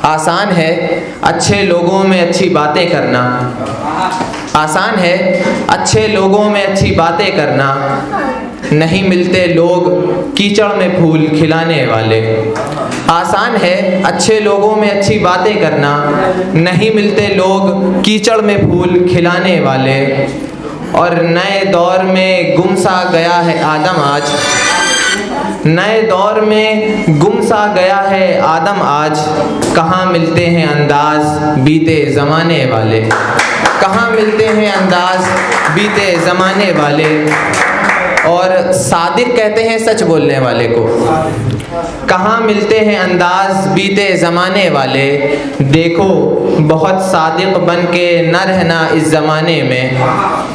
آسان ہے اچھے لوگوں میں اچھی باتیں کرنا، آسان ہے اچھے لوگوں میں اچھی باتیں کرنا، نہیں ملتے لوگ کیچڑ میں پھول کھلانے والے۔ آسان ہے اچھے لوگوں میں اچھی باتیں کرنا، نہیں ملتے لوگ کیچڑ میں پھول کھلانے والے۔ اور نئے دور میں گم سا گیا ہے آدم آج، نئے دور میں گم سا گیا ہے آدم آج، کہاں ملتے ہیں انداز بیتے زمانے والے، کہاں ملتے ہیں انداز بیتے زمانے والے۔ اور صادق کہتے ہیں سچ بولنے والے کو، کہاں ملتے ہیں انداز بیتے زمانے والے۔ دیکھو بہت صادق بن کے نہ رہنا اس زمانے میں،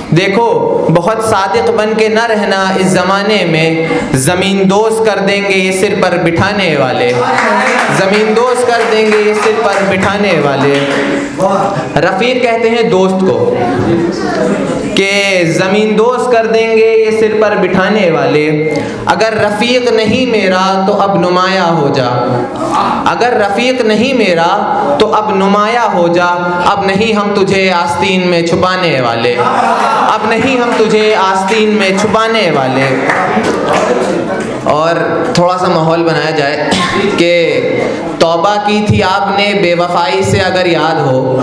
دیکھو بہت صادق بن کے نہ رہنا اس زمانے میں، زمین دوز کر دیں گے یہ سر پر بٹھانے والے، زمین دوز کر دیں گے یہ سر پر بٹھانے والے۔ رفیق کہتے ہیں دوست کو کہ زمین دوز کر دیں گے یہ سر پر بٹھانے والے۔ اگر رفیق نہیں میرا تو اب نمایاں ہو جا، اگر رفیق نہیں میرا تو اب نمایاں ہو جا، اب نہیں ہم تجھے آستین میں چھپانے والے، اب نہیں ہم تجھے آستین میں چھپانے والے۔ اور تھوڑا سا ماحول بنایا جائے کہ توبہ کی تھی آپ نے بے وفائی سے اگر یاد ہو،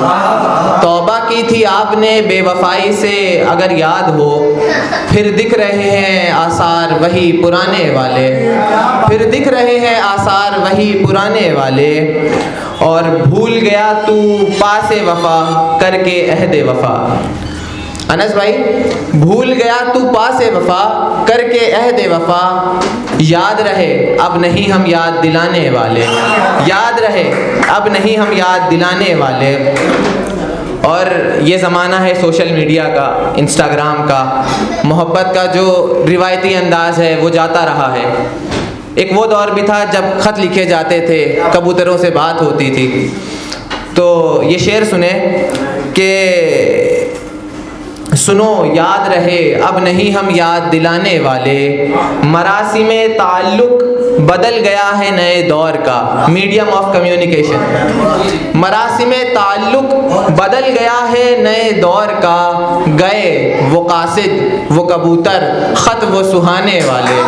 توبہ کی تھی آپ نے بے وفائی سے اگر یاد ہو، پھر دکھ رہے ہیں آثار وہی پرانے والے، پھر دکھ رہے ہیں آثار وہی پرانے والے۔ اور بھول گیا تو پاس وفا کر کے عہد وفا، انس بھائی بھول گیا تو پاس وفا کر کے عہد وفا، یاد رہے اب نہیں ہم یاد دلانے والے، یاد رہے اب نہیں ہم یاد دلانے والے۔ اور یہ زمانہ ہے سوشل میڈیا کا، انسٹاگرام کا، محبت کا جو روایتی انداز ہے وہ جاتا رہا ہے۔ ایک وہ دور بھی تھا جب خط لکھے جاتے تھے، کبوتروں سے بات ہوتی تھی۔ تو یہ شعر سنیں کہ سنو یاد رہے اب نہیں ہم یاد دلانے والے، مراسم تعلق بدل گیا ہے نئے دور کا، میڈیم آف کمیونیکیشن، مراسم تعلق بدل گیا ہے نئے دور کا، گئے وہ قاصد وہ کبوتر خط وہ سہانے والے،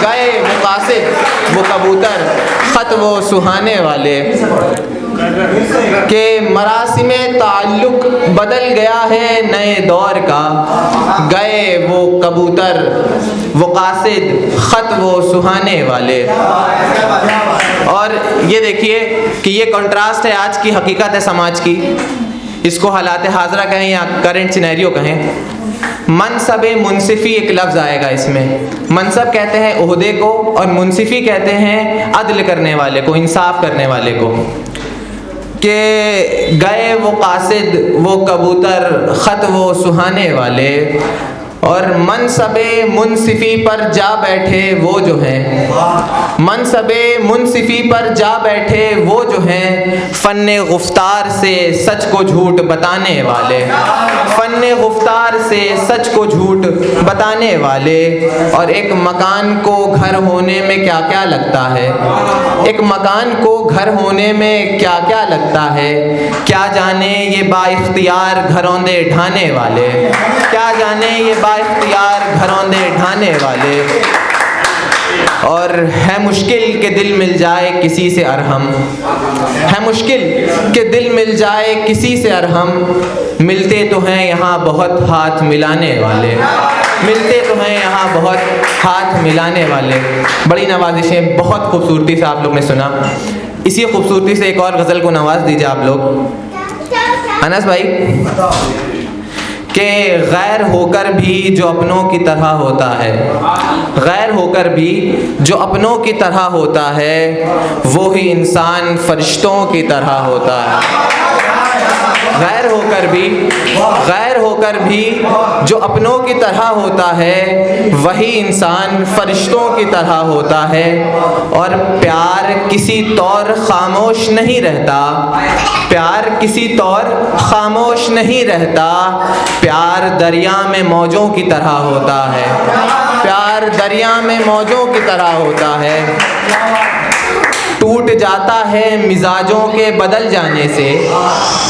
گئے وہ قاصد وہ کبوتر خط وہ سہانے والے۔ کہ مراسم تعلق بدل گیا ہے نئے دور کا، گئے وہ کبوتر وہ قاصد خط وہ سہانے والے۔ اور یہ دیکھیے کہ یہ کنٹراسٹ ہے آج کی حقیقت ہے سماج کی، اس کو حالات حاضرہ کہیں یا کرنٹ سینیریو کہیں۔ منصب منصفی ایک لفظ آئے گا اس میں، منصب کہتے ہیں عہدے کو اور منصفی کہتے ہیں عدل کرنے والے کو، انصاف کرنے والے کو۔ کہ گئے وہ قاصد وہ کبوتر خط وہ سہانے والے، اور منصب منصفی پر جا بیٹھے وہ جو ہیں، منصب منصفی پر جا بیٹھے وہ جو ہیں، فن گفتار سے سچ کو جھوٹ بتانے والے، فن گفتار سے سچ کو جھوٹ بتانے والے۔ اور ایک مکان کو گھر ہونے میں کیا کیا لگتا ہے، ایک مکان کو گھر ہونے میں کیا کیا لگتا ہے، کیا جانے یہ با اختیار گھروندے ڈھانے والے، کیا جانے یہ با اختیار گھروندے ڈھانے والے۔ اور ہے مشکل کہ دل مل جائے کسی سے ارحم، ہے مشکل کہ دل مل جائے کسی سے ارحم، ملتے تو ہیں یہاں بہت ہاتھ ملانے والے، ملتے تو ہیں یہاں بہت ہاتھ ملانے والے۔ بڑی نوازشیں بہت خوبصورتی سے آپ لوگ نے سنا، اسی خوبصورتی سے ایک اور غزل کو نواز دیجیے آپ لوگ۔ انس بھائی کہ غیر ہو کر بھی جو اپنوں کی طرح ہوتا ہے، غیر ہو کر بھی جو اپنوں کی طرح ہوتا ہے، وہی انسان فرشتوں کی طرح ہوتا ہے۔ غیر ہو کر بھی، غیر ہو کر بھی جو اپنوں کی طرح ہوتا ہے، وہی انسان فرشتوں کی طرح ہوتا ہے۔ اور پیار کسی طور خاموش نہیں رہتا، پیار کسی طور خاموش نہیں رہتا، پیار دریا میں موجوں کی طرح ہوتا ہے، پیار دریا میں موجوں کی طرح ہوتا ہے۔ ٹوٹ جاتا ہے مزاجوں کے بدل جانے سے،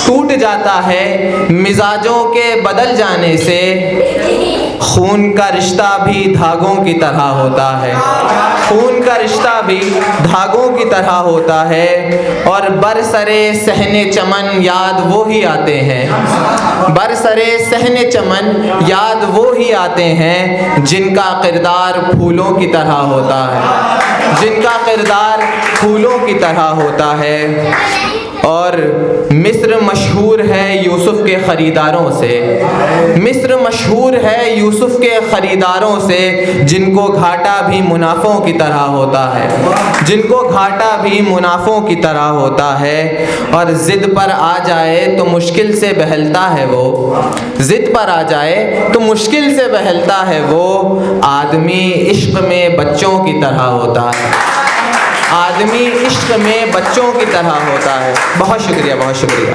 ٹوٹ جاتا ہے مزاجوں کے بدل جانے سے، خون کا رشتہ بھی دھاگوں کی طرح ہوتا ہے، خون کا رشتہ بھی دھاگوں کی طرح ہوتا ہے، اور برسرے صحن چمن یاد وہی آتے ہیں، برسرے صحن چمن یاد وہی آتے ہیں جن کا کردار پھولوں کی طرح ہوتا ہے، جن کا کردار پھولوں کی طرح ہوتا ہے۔ اور مصر مشہور ہے یوسف کے خریداروں سے، مصر مشہور ہے یوسف کے خریداروں سے، جن کو گھاٹا بھی منافعوں کی طرح ہوتا ہے، جن کو گھاٹا بھی منافعوں کی طرح ہوتا ہے۔ اور ضد پر آ جائے تو مشکل سے بہلتا ہے وہ، ضد پر آ جائے تو مشکل سے بہلتا ہے وہ، آدمی عشق میں بچوں کی طرح ہوتا ہے، آدمی عشق میں بچوں کی طرح ہوتا ہے۔ بہت شکریہ، بہت شکریہ۔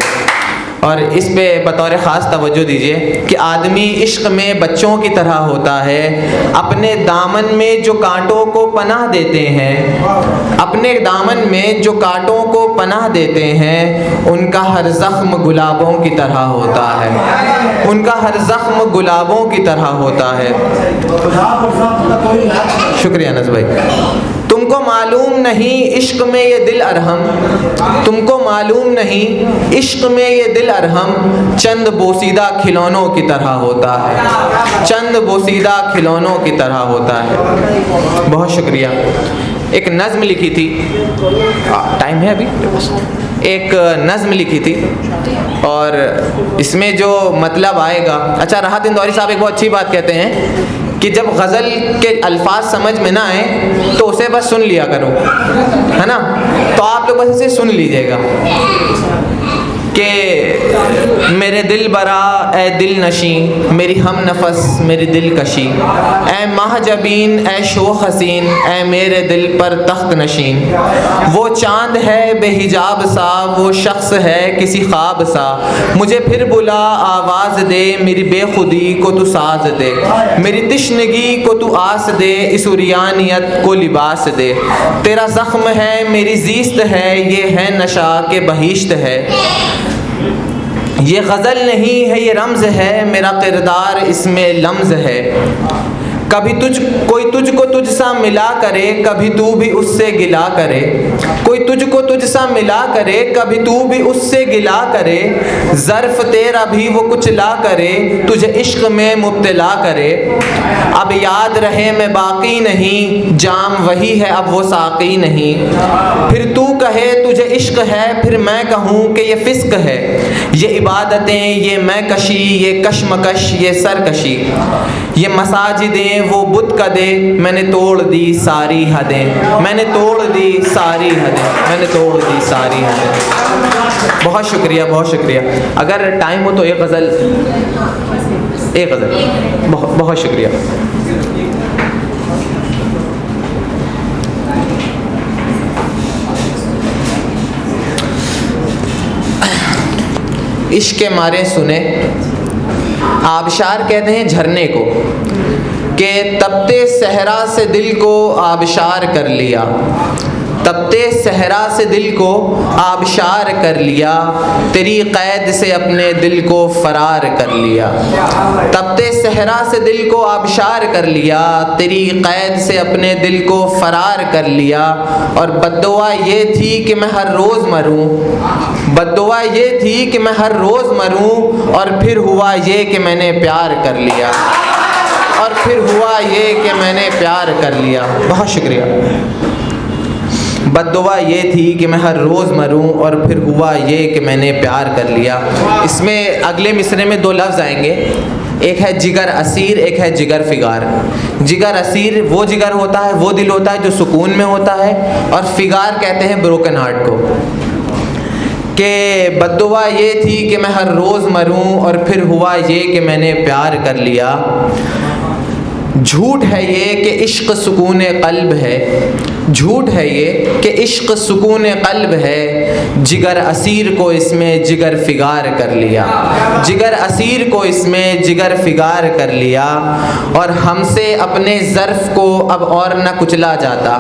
اور اس پہ بطور خاص توجہ دیجیے کہ آدمی عشق میں بچوں کی طرح ہوتا ہے، اپنے دامن میں جو کانٹوں کو پناہ دیتے ہیں، اپنے دامن میں جو کانٹوں کو پناہ دیتے ہیں، ان کا ہر زخم گلابوں کی طرح ہوتا ہے، ان کا ہر زخم گلابوں کی طرح ہوتا ہے۔ شکریہ انس بھائی۔ تم کو معلوم نہیں عشق میں یہ دل ارحم، تم کو معلوم نہیں عشق میں یہ دل ارحم، چند بوسیدہ کھلونوں کی طرح ہوتا ہے، چند بوسیدہ کھلونوں کی طرح ہوتا ہے۔ بہت شکریہ۔ ایک نظم لکھی تھی، ٹائم ہے ابھی، ایک نظم لکھی تھی اور اس میں جو مطلب آئے گا، اچھا راحت اندوری صاحب ایک بہت اچھی بات کہتے ہیں کہ جب غزل کے الفاظ سمجھ میں نہ آئیں تو اسے بس سن لیا کرو، ہے نا؟ تو آپ لوگ بس اسے سن لیجئے گا کہ میرے دل برا اے دل نشین، میری ہم نفس میری دل کشی، اے ماہ جبین اے شوخ حسین، اے میرے دل پر تخت نشین، وہ چاند ہے بے حجاب سا، وہ شخص ہے کسی خواب سا، مجھے پھر بلا آواز دے، میری بے خودی کو تو ساز دے، میری تشنگی کو تو آس دے، اس عریانیت کو لباس دے، تیرا زخم ہے میری زیست ہے، یہ ہے نشہ کے بہشت ہے، یہ غزل نہیں ہے یہ رمز ہے، میرا کردار اس میں لمز ہے، کبھی کوئی تجھ کو تجھ سا ملا کرے، کبھی تو بھی اس سے گلا کرے، کوئی تجھ کو تجھ سا ملا کرے، کبھی تو بھی اس سے گلا کرے، ظرف تیرا بھی وہ کچھ لا کرے، تجھے عشق میں مبتلا کرے، اب یاد رہے میں باقی نہیں، جام وہی ہے اب وہ ساقی نہیں، پھر تو کہے تجھے عشق ہے، پھر میں کہوں کہ یہ فسق ہے، یہ عبادتیں یہ میں کشی، یہ کشمکش یہ سرکشی، یہ مساجدیں وہ بت کدے، میں نے توڑ دی ساری حدیں، میں نے توڑ دی ساری حدیں، میں نے توڑ دی ساری حدیں۔ بہت شکریہ، بہت شکریہ۔ اگر ٹائم ہو تو ایک غزل، ایک غزل، بہت شکریہ۔ عشق کے مارے سنے، آبشار کہتے ہیں جھرنے کو، کہ تپتے صحرا سے دل کو آبشار کر لیا، تپتے صحرا سے دل کو آبشار کر لیا، تیری قید سے اپنے دل کو فرار کر لیا، تپتے صحرا سے دل کو آبشار کر لیا، تیری قید سے اپنے دل کو فرار کر لیا، اور بددعا یہ تھی کہ میں ہر روز مروں، بددعا یہ تھی کہ میں ہر روز مروں، اور پھر ہوا یہ کہ میں نے پیار کر لیا، اور پھر ہوا یہ کہ میں نے پیار کر لیا۔ بہت شکریہ۔ بددعا یہ تھی کہ میں ہر روز مروں، اور پھر ہوا یہ کہ میں نے پیار کر لیا۔ اس میں اگلے مصرے میں دو لفظ آئیں گے، ایک ہے جگر اسیر، ایک ہے جگر فگار۔ جگر اسیر وہ جگر ہوتا ہے، وہ دل ہوتا ہے جو سکون میں ہوتا ہے، اور فگار کہتے ہیں بروکن ہارٹ کو، کہ بددعا یہ تھی کہ میں ہر روز مروں، اور پھر ہوا یہ کہ میں نے پیار کر لیا۔ جھوٹ ہے یہ کہ عشق سکون قلب ہے، جھوٹ ہے یہ کہ عشق سکون قلب ہے، جگر اسیر کو اس میں جگر فگار کر لیا، جگر اسیر کو اس میں جگر فگار کر لیا، اور ہم سے اپنے ظرف کو اب اور نہ کچلا جاتا،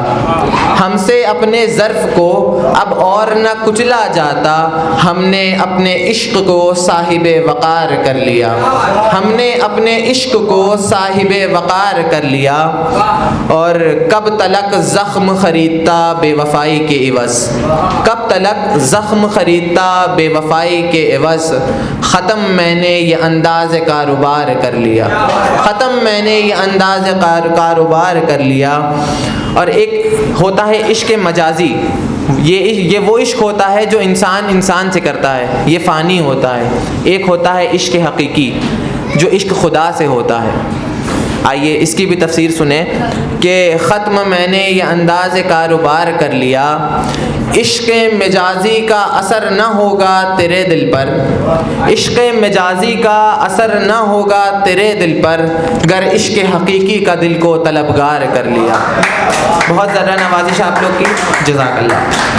ہم سے اپنے ظرف کو اب اور نہ کچلا جاتا، ہم نے اپنے عشق کو صاحب وقار کر لیا، ہم نے اپنے عشق کو صاحب وقار کر لیا، اور کب تلک زخم خریدتا بے وفائی کے عوض، کب تلک زخم خریدتا بے وفائی کے عوض، ختم میں نے یہ انداز کاروبار کر لیا، ختم میں نے یہ انداز کاروبار کر لیا۔ اور ایک ہوتا ہے عشق مجازی، یہ وہ عشق ہوتا ہے جو انسان سے کرتا ہے، یہ فانی ہوتا ہے۔ ایک ہوتا ہے عشق حقیقی جو عشق خدا سے ہوتا ہے۔ آئیے اس کی بھی تفسیر سنیں کہ ختم میں نے یہ انداز کاروبار کر لیا، عشق مجازی کا اثر نہ ہوگا تیرے دل پر، عشق مجازی کا اثر نہ ہوگا تیرے دل پر، گر عشق حقیقی کا دل کو طلبگار کر لیا۔ بہت زیادہ نوازش آپ لوگ کی، جزاک اللہ۔